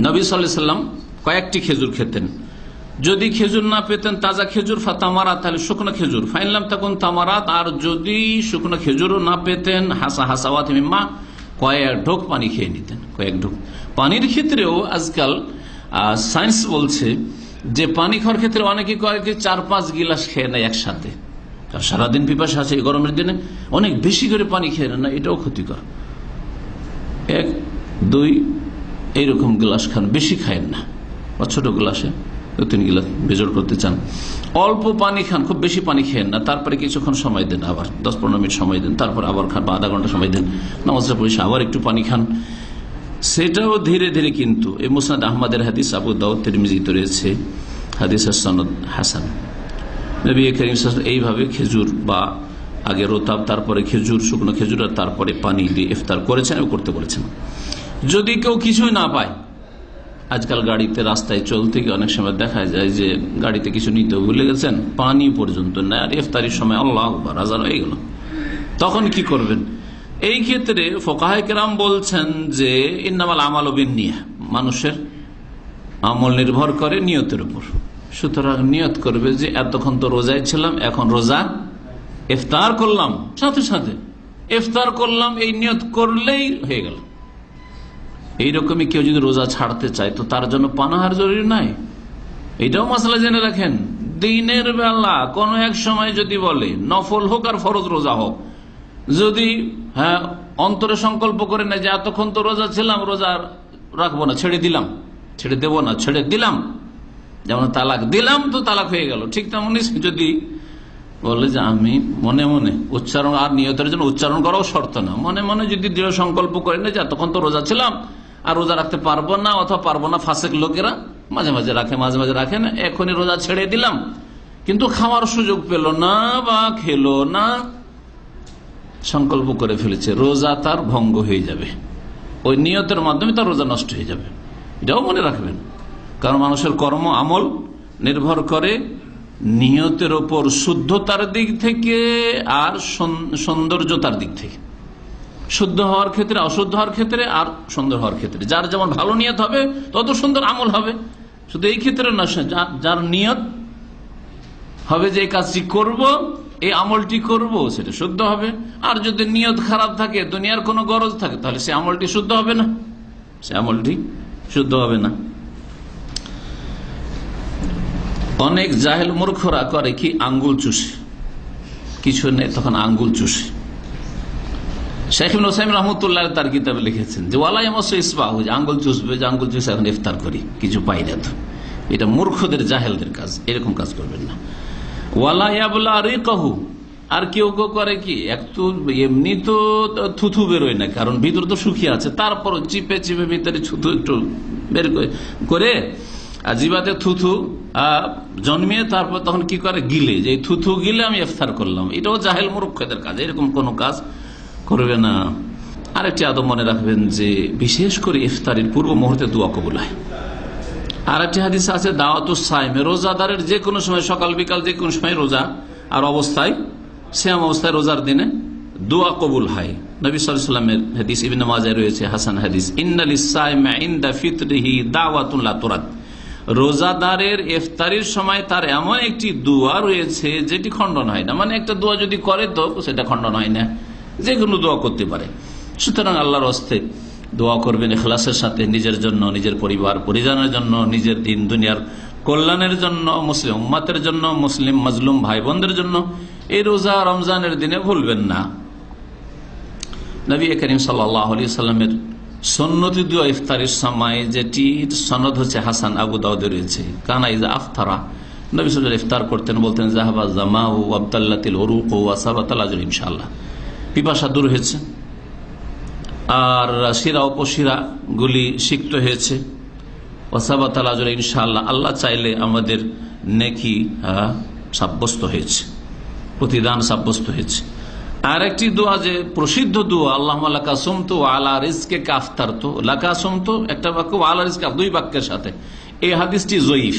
নবী সাল্লাল্লাহু আলাইহি ওয়াসাল্লাম কয়েকটি খেজুর খেতেন। যদি খেজুর না পেতেন তাজা খেজুর ফাতামারাত, তাহলে শুকনো খেজুর, ফাইনলাম তখন তামারাত, আর যদি শুকনো খেজুরও না পেতেন হাসাওয়াত মিম্মা, কয়েক ঢোক পানি খেয়ে নিতেন। কয়েক ঢোক পানির ক্ষেত্রেও আজকাল সায়েন্স বলছে যে পানি খাওয়ার ক্ষেত্রে অনেকে করে 4-5 গিলাস খেয়ে নেয় একসাথে, সারাদিন পিপাসা আছে গরমের দিনে, অনেক বেশি করে পানি খেয়ে নেয়, এটাও ক্ষতিকর। 1-2 এইরকম গ্লাস খান, বেশি খায়েন না, বা ছোট গ্লাসে 2-3 গিলাস বেজোড় করতে চান, অল্প পানি খান, খুব বেশি পানি খেয়েন না, তারপরে কিছুক্ষণ সময় দেন, আবার 10-15 মিনিট সময় দেন, তারপর আবার খান, বা আধা ঘন্টা সময় দেন, নামাজটা পড়ে আবার একটু পানি খান, সেটাও ধীরে ধীরে। কিন্তু এই মুসনাদ আহমদের হাদিস, আবু দাউদ তিরমিজিতে রয়েছে, হাদিসের সনদ হাসান। নবী করিম এইভাবে খেজুর বা আগে রোতাব, তারপরে খেজুর, শুকনো খেজুর, আর তারপরে পানি দিয়ে ইফতার করেছেন এবং করতে বলেছেন। যদি কেউ কিছুই না পায়, আজকাল গাড়িতে রাস্তায় চলতে গিয়ে অনেক সময় দেখা যায় যে গাড়িতে কিছু নিতে ভুলে গেছেন, পানি পর্যন্ত না, আর ইফতারির সময় আল্লাহু আকবার আযান হয়ে গেল, তখন কি করবেন? এই ক্ষেত্রে ফুকাহায়ে কেরাম বলছেন যে ইন্নামাল আমালু বিন্নিয়াহ, মানুষের আমল নির্ভর করে নিয়তের উপর। সুতরাং নিয়ত করবে যে এতক্ষণ তো রোজায় ছিলাম, এখন রোজা ইফতার করলাম, সাথে সাথে ইফতার করলাম, এই নিয়ত করলেই হয়ে গেল। এইরকমই কেউ যদি রোজা ছাড়তে চায় তো তার জন্য পানাহার জরুরি নাই। এটাও মাসলা জেনে রাখেন, দিনের বেলা কোন এক সময় যদি বলে, নফল হোক আর ফরজ রোজা হোক, যদি অন্তরে সংকল্প করে না যে এতক্ষণ তো রোজা ছিলাম, রোজা রাখবো না, ছেড়ে দিলাম, ছেড়ে দেবো না, ছেড়ে দিলাম, যেমন তালাক দিলাম তো তালাক হয়ে গেল, ঠিক তেমনি যদি বলে যে আমি মনে মনে উচ্চারণ, আর নিয়তের জন্য উচ্চারণ করাও শর্ত না, মনে মনে যদি দৃঢ় সংকল্প করে না যে এতক্ষণ তো রোজা ছিলাম আর রোজা রাখতে পারবো না, অথবা পারবো না, ফাসেক লোকেরা মাঝে মাঝে রাখে, মাঝে মাঝে রাখে না, এখনই রোজা ছেড়ে দিলাম, কিন্তু খাওয়ার সুযোগ পেল না বা খেলো না, সংকল্প করে ফেলেছে, রোজা তার ভঙ্গ হয়ে যাবে, ওই নিয়তের মাধ্যমে তার রোজা নষ্ট হয়ে যাবে। এটাও মনে রাখবেন, কারণ মানুষের কর্ম আমল নির্ভর করে নিয়তের ওপর, শুদ্ধতার দিক থেকে আর সৌন্দর্যতার দিক থেকে, শুদ্ধ হওয়ার ক্ষেত্রে, অশুদ্ধ হওয়ার ক্ষেত্রে, আর সুন্দর হওয়ার ক্ষেত্রে। যার যেমন ভালো নিয়ত হবে তত সুন্দর আমল হবে। শুধু এই ক্ষেত্রে না, যার নিয়ত হবে যে এই কাজটি করব, এই আমলটি করব, সেটা শুদ্ধ হবে। আর যদি নিয়ত খারাপ থাকে, দুনিয়ার কোনো গরজ থাকে, তাহলে সে আমলটি শুদ্ধ হবে না, সে আমলটি শুদ্ধ হবে না। অনেক জাহেল মূর্খরা করে কি, আঙ্গুল চুষে, কিছু নেই তখন আঙ্গুল চুষে। শেখ ইবনে উসাইমিন রাহমাতুল্লাহ তার কিতাবে লিখেছেন যে ওয়ালা ইয়ামাসু ইসবাহু, যে আঙ্গুল চুষবে, যে আঙ্গুল চুষে এখন ইফতার করি, কিছু পাই না তো। এটা মূর্খদের, জাহেলদের কাজ, এরকম কাজ করবেন না। ওয়ালা ইয়াবলা রিকাহু, আর কেউ কেউ করে কি, একটু এমনি তো থুথু বেরোয় না, কারণ ভিতর তো শুকিয়ে আছে, তারপর চিপে চিপে ভিতরে থুথু একটু বের করে জিবাতে থুথু জন্মিয়ে তারপর তখন কি করে, গিলে, যে থুথু গিলে আমি ইফতার করলাম। এটাও জাহেল মূর্খদের কাজ, এরকম কোন কাজ করবে না। আরেকটি আদব মনে রাখবেন যে বিশেষ করে ইফতারের পূর্ব মুহূর্তে দোয়া কবুল হয়। আর একটি হাদিস আছে দাওয়াতুস সাইম, রোজাদারের যে কোনো সময়, সকাল বিকাল যে কোনো সময় রোজা আর অবস্থায়, সিয়াম অবস্থায়, রোজার দিনে দোয়া কবুল হয়। নবী সাল্লাল্লাহু আলাইহি ওয়াসাল্লামের হাদিস ইবনে মাজায় রয়েছে, হাসান হাদিস, ইন্নালিস সাইমি ইনদা ফিতরিহি দাওয়াতুন লা তুরাদ, রোজাদারের ইফতারির সময় তার এমন একটি দোয়া রয়েছে যেটি খণ্ডন হয় না। মানে একটা দোয়া যদি করে তো সেটা খণ্ডন হয় না, যে কোনো দোয়া করতে পারে। সুতরাং আল্লাহর হস্তে দোয়া করবেন ইখলাসের সাথে, নিজের জন্য, নিজের পরিবার পরিজনের জন্য, নিজের দিন দুনিয়ার কল্যাণের জন্য, মুসলিম উম্মতের জন্য, মুসলিম মাজলুম ভাই বোনদের জন্য। এই রোজা রমজানের দিনে ভুলবেন না। নবী করিম সাল্লাল্লাহু আলাইহি ওয়াসাল্লামের সুন্নতি দোয়া ইফতারের সময়, যেটি সনদ হচ্ছে হাসান, আবু দাউদে রয়েছে, কানা ইযা আফতারা, নবী সাল্লাল্লাহু আলাইহি ইফতার করতেন, বলতেন যাহাবা জামাউ ওয়াবতাল্লাতিল উরুক ওয়াসাবাতাল আজর, ইনশাআল্লাহ পিপাসা দূর হয়েছে আর শিরা উপশিরা গুলি সিক্ত হয়েছে, ওয়াসাবাতাল আজর, ইনশাআল্লাহ আল্লাহ চাইলে আমাদের নেকি সাব্যস্ত হয়েছে, প্রতিদান সাব্যস্ত হয়েছে। আর একটি দোয়া যে প্রসিদ্ধ দোয়া, আল্লাহুম্মা লাকা সুমতু ওয়া আলা রিজকিকা আফতারতু, লাকা সুমতু একটা বাক্য, ওয়া আলা রিজকিকা দুই বাক্যের সাথে, এই হাদিসটি যঈফ।